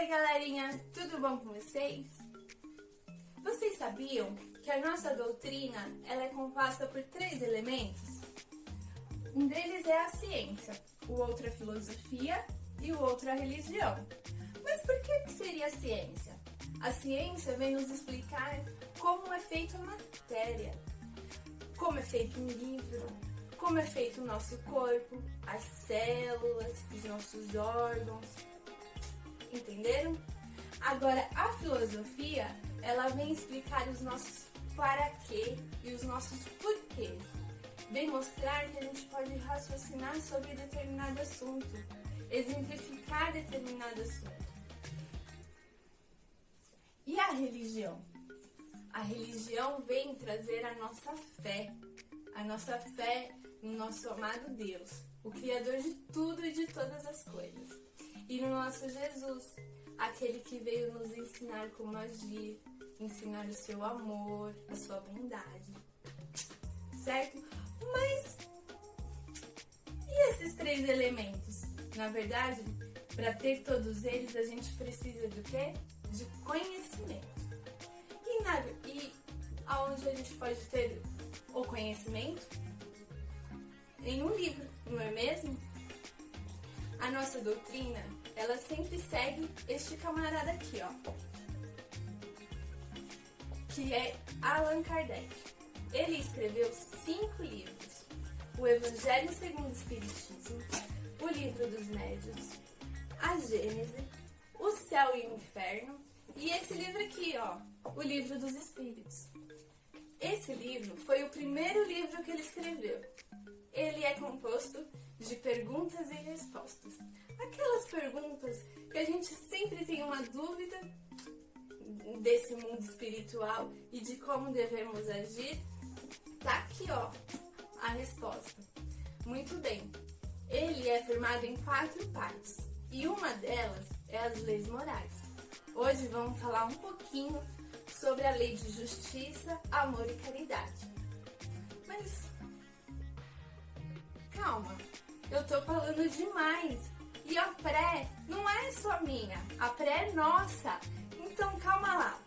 galerinha, tudo bom com vocês? Vocês sabiam que a nossa doutrina ela é composta por 3 elementos? Um deles é a ciência, o outro é a filosofia e o outro é a religião. Mas por que seria a ciência? A ciência vem nos explicar como é feita a matéria, como é feito um livro, como é feito o nosso corpo, as células, os nossos órgãos. Entenderam? Agora, a filosofia, ela vem explicar os nossos para quê e os nossos porquês. Vem mostrar que a gente pode raciocinar sobre determinado assunto, exemplificar determinado assunto. E a religião? A religião vem trazer a nossa fé no nosso amado Deus, o Criador de tudo e de todas as coisas. E no nosso Jesus, aquele que veio nos ensinar como agir, ensinar o seu amor, a sua bondade. Certo? Mas e esses 3 elementos? Na verdade, para ter todos eles, a gente precisa do quê? De conhecimento. E aonde a gente pode ter o conhecimento? Em um livro, não é mesmo? A nossa doutrina, ela sempre segue este camarada aqui, ó, que é Allan Kardec. Ele escreveu 5 livros: o Evangelho segundo o Espiritismo, o Livro dos Médiuns, a Gênese, o Céu e o Inferno e esse livro aqui, ó, o Livro dos Espíritos. Esse livro foi o primeiro livro que ele escreveu. Ele é composto de perguntas e respostas. Aquelas perguntas que a gente sempre tem uma dúvida desse mundo espiritual e de como devemos agir. Tá aqui, ó, a resposta. Muito bem. Ele é formado em 4 partes e uma delas é as leis morais. Hoje vamos falar um pouquinho sobre a lei de justiça, amor e caridade. Mas calma, eu tô falando demais. E a pré não é só minha, a pré é nossa. Então calma lá.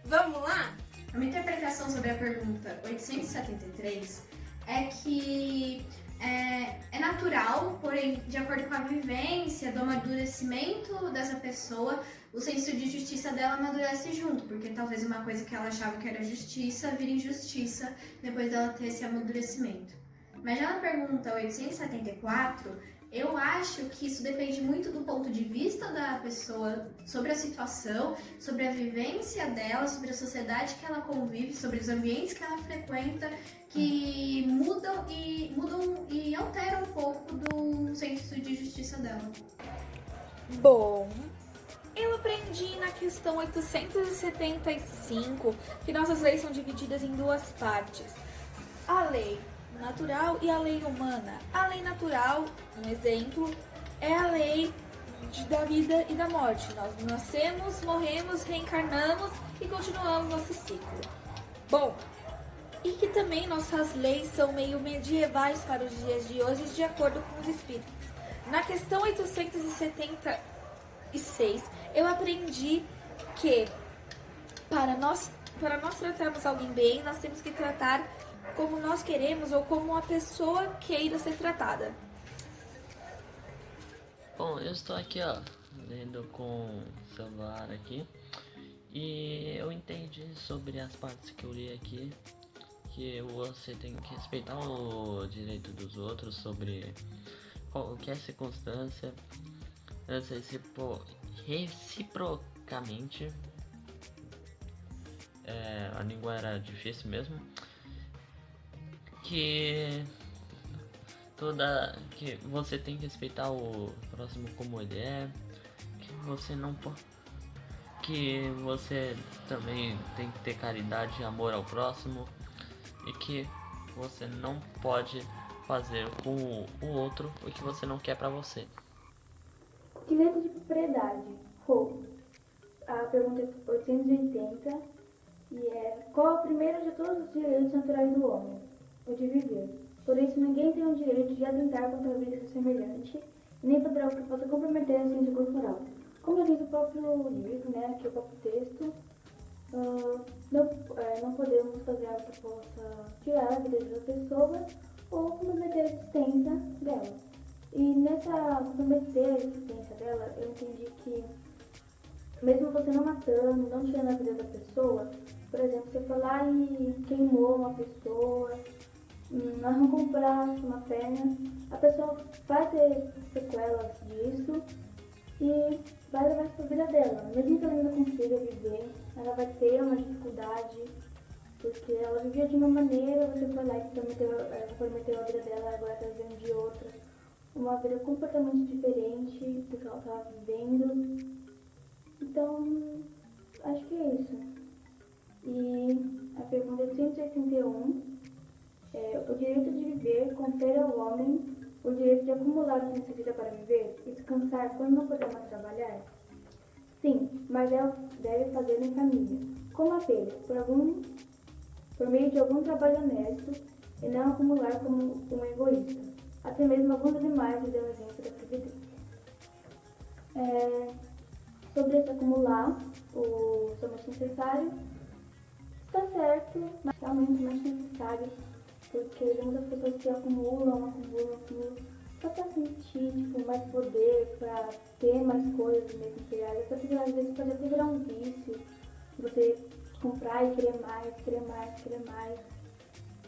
Vamos lá? A minha interpretação sobre a pergunta 873 é que é natural, porém, de acordo com a vivência, do amadurecimento dessa pessoa, o senso de justiça dela amadurece junto, porque talvez uma coisa que ela achava que era justiça vira injustiça depois dela ter esse amadurecimento. Mas já na pergunta 874, eu acho que isso depende muito do ponto de vista da pessoa sobre a situação, sobre a vivência dela, sobre a sociedade que ela convive, sobre os ambientes que ela frequenta, que mudam e alteram um pouco do senso de justiça dela. Bom, eu aprendi na questão 875 que nossas leis são divididas em 2 partes. A lei natural e a lei humana. A lei natural, um exemplo, é a lei da vida e da morte. Nós nascemos, morremos, reencarnamos e continuamos nosso ciclo. Bom, e que também nossas leis são meio medievais para os dias de hoje, de acordo com os espíritos. Na questão 876, eu aprendi que para nós tratarmos alguém bem, nós temos que tratar como nós queremos ou como a pessoa queira ser tratada. Bom, eu estou aqui, ó, lendo com o celular aqui e eu entendi sobre as partes que eu li aqui que você tem que respeitar o direito dos outros sobre qualquer circunstância, reciprocamente. A língua era difícil mesmo. Que você tem que respeitar o próximo como ele é, que você também tem que ter caridade e amor ao próximo e que você não pode fazer com o outro o que você não quer pra você. Direito de propriedade. A pergunta é 880 e qual é o primeiro de todos os direitos naturais do homem? O de viver. Por isso, ninguém tem o direito de atentar contra a vida semelhante, nem poderá comprometer a ciência corporal. como diz o próprio livro, né, que é o próprio texto, não podemos fazer algo que possa tirar a vida de uma pessoa ou comprometer a existência dela. E nessa comprometer a existência dela, eu entendi que mesmo você não matando, não tirando a vida da pessoa, por exemplo, você foi lá e queimou uma pessoa, arrancou um braço, uma perna, a pessoa vai ter sequelas disso e vai levar isso para a vida dela. Mesmo que ela ainda consiga viver, ela vai ter uma dificuldade, porque ela vivia de uma maneira, você foi lá e comprometeu a vida dela, agora está vivendo de outra. Uma vida completamente diferente do que ela estava vivendo. Então, acho que é isso. E a pergunta 181 é: o direito de viver confere ao homem o direito de acumular o que necessita para viver e descansar quando não puder mais trabalhar? Sim, mas ela deve fazê-lo em família, como apenas por meio de algum trabalho honesto e não acumular como um egoísta. Até mesmo alguns animais lhe dão exemplo da previdência. Sobre esse acumular, o somente necessário, está certo, mas realmente mais necessário, porque tem muitas pessoas que acumulam, só para sentir mais poder, para ter mais coisas mesmo que às vezes pode até virar um vício, você comprar e querer mais.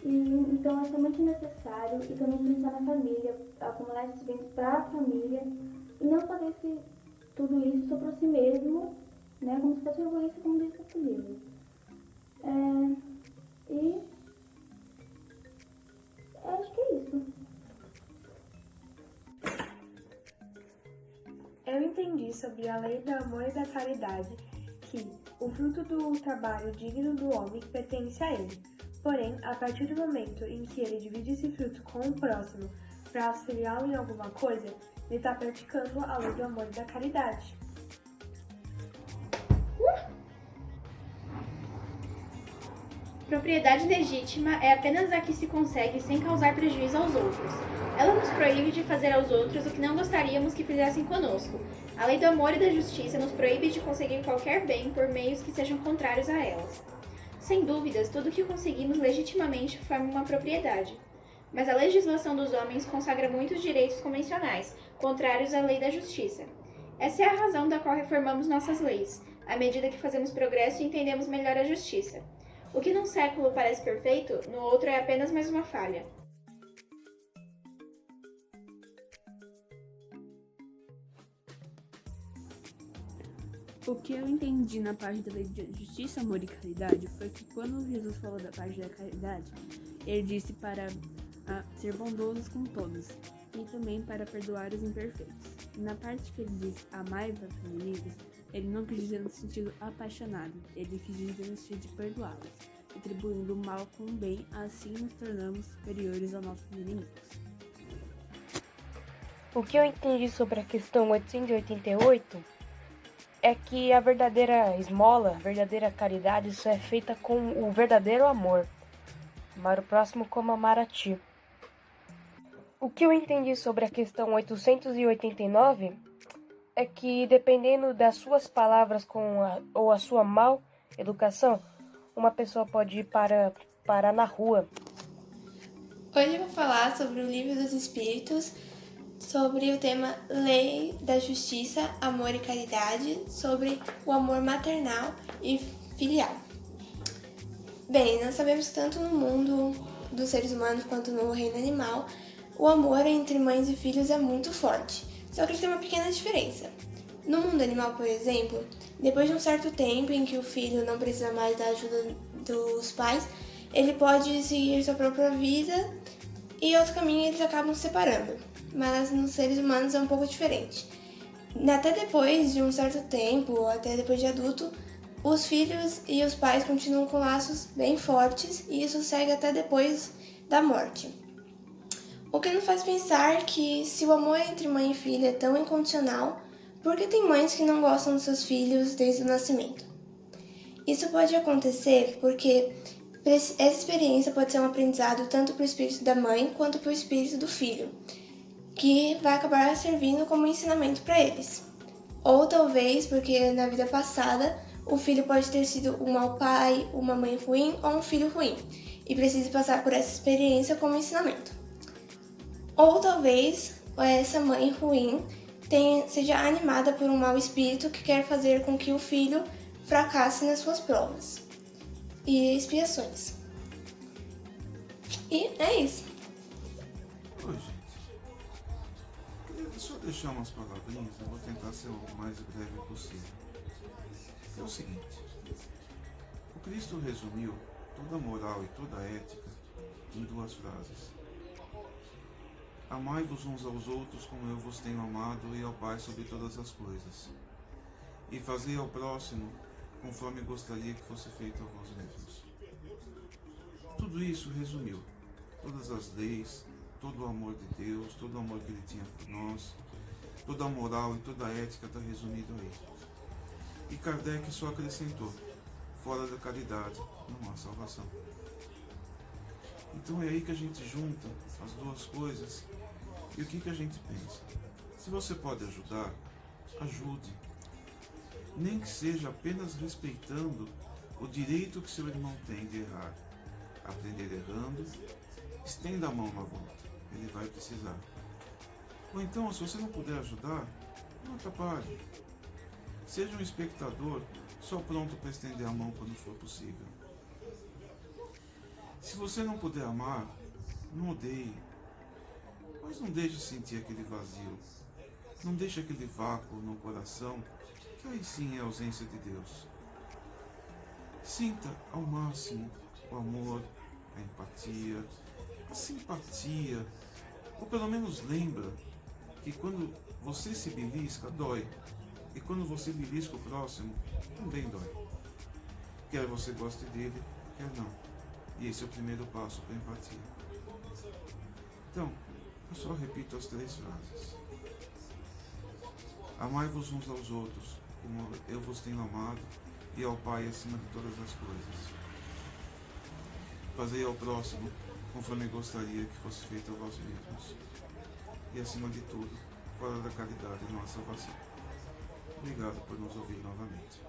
E, então é somente necessário e também pensar na família, acumular esses bens para a família e não fazer tudo isso só para si mesmo, né, como se fosse egoísta, como diz esse livro. E acho que é isso. Eu entendi sobre a lei do amor e da caridade que o fruto do trabalho digno do homem pertence a ele. Porém, a partir do momento em que ele divide esse fruto com o próximo para auxiliá-lo em alguma coisa, ele está praticando a lei do amor e da caridade. Propriedade legítima é apenas a que se consegue sem causar prejuízo aos outros. Ela nos proíbe de fazer aos outros o que não gostaríamos que fizessem conosco. A lei do amor e da justiça nos proíbe de conseguir qualquer bem por meios que sejam contrários a elas. Sem dúvidas, tudo o que conseguimos legitimamente forma uma propriedade. Mas a legislação dos homens consagra muitos direitos convencionais, contrários à lei da justiça. Essa é a razão da qual reformamos nossas leis, à medida que fazemos progresso e entendemos melhor a justiça. O que num século parece perfeito, no outro é apenas mais uma falha. O que eu entendi na parte da lei de justiça, amor e caridade foi que quando Jesus falou da parte da caridade, ele disse para ser bondosos com todos e também para perdoar os imperfeitos. E na parte que ele disse amai os inimigos, ele não quis dizer no sentido apaixonado, ele quis dizer no sentido de perdoá-los, atribuindo o mal com o bem, assim nos tornamos superiores aos nossos inimigos. O que eu entendi sobre a questão 888 é que a verdadeira esmola, a verdadeira caridade só é feita com o verdadeiro amor. Amar o próximo como amar a ti. O que eu entendi sobre a questão 889 é que, dependendo das suas palavras ou a sua mal educação, uma pessoa pode ir parar na rua. Hoje eu vou falar sobre o Livro dos Espíritos, sobre o tema Lei da Justiça, Amor e Caridade, sobre o amor maternal e filial. Bem, nós sabemos que tanto no mundo dos seres humanos quanto no reino animal, o amor entre mães e filhos é muito forte, só que ele tem uma pequena diferença. No mundo animal, por exemplo, depois de um certo tempo em que o filho não precisa mais da ajuda dos pais, ele pode seguir sua própria vida e outro caminho eles acabam se separando. Mas nos seres humanos é um pouco diferente. Até depois de um certo tempo, ou até depois de adulto, os filhos e os pais continuam com laços bem fortes e isso segue até depois da morte. O que nos faz pensar que se o amor entre mãe e filha é tão incondicional, por que tem mães que não gostam dos seus filhos desde o nascimento? Isso pode acontecer porque essa experiência pode ser um aprendizado tanto para o espírito da mãe quanto para o espírito do filho, que vai acabar servindo como ensinamento para eles. Ou talvez porque na vida passada o filho pode ter sido um mau pai, uma mãe ruim ou um filho ruim e precise passar por essa experiência como ensinamento. Ou talvez essa mãe ruim seja animada por um mau espírito que quer fazer com que o filho fracasse nas suas provas e expiações. E é isso. Oi, gente. Queria só deixar umas palavrinhas, eu vou tentar ser o mais breve possível. É o seguinte: o Cristo resumiu toda a moral e toda a ética em 2 frases. Amai-vos uns aos outros como eu vos tenho amado, e ao Pai sobre todas as coisas. E fazei ao próximo conforme gostaria que fosse feito a vós mesmos. Tudo isso resumiu todas as leis, todo o amor de Deus, todo o amor que Ele tinha por nós, toda a moral e toda a ética está resumido aí. E Kardec só acrescentou: fora da caridade não há salvação. Então é aí que a gente junta as duas coisas. E o que a gente pensa? Se você pode ajudar, ajude. Nem que seja apenas respeitando o direito que seu irmão tem de errar. Aprender errando, estenda a mão na volta, ele vai precisar. Ou então, se você não puder ajudar, não atrapalhe. Seja um espectador, só pronto para estender a mão quando for possível. Se você não puder amar, não odeie. Mas não deixe sentir aquele vazio. Não deixe aquele vácuo no coração, que aí sim é a ausência de Deus. Sinta ao máximo o amor, a empatia, a simpatia, ou pelo menos lembra que quando você se belisca, dói. E quando você belisca o próximo, também dói. Quer você goste dele, quer não. E esse é o primeiro passo para a empatia. Então, eu só repito as 3 frases. Amai-vos uns aos outros, como eu vos tenho amado, e ao Pai acima de todas as coisas. Fazei ao próximo conforme gostaria que fosse feito a vós mesmos. E acima de tudo, fora da caridade não há salvação. Obrigado por nos ouvir novamente.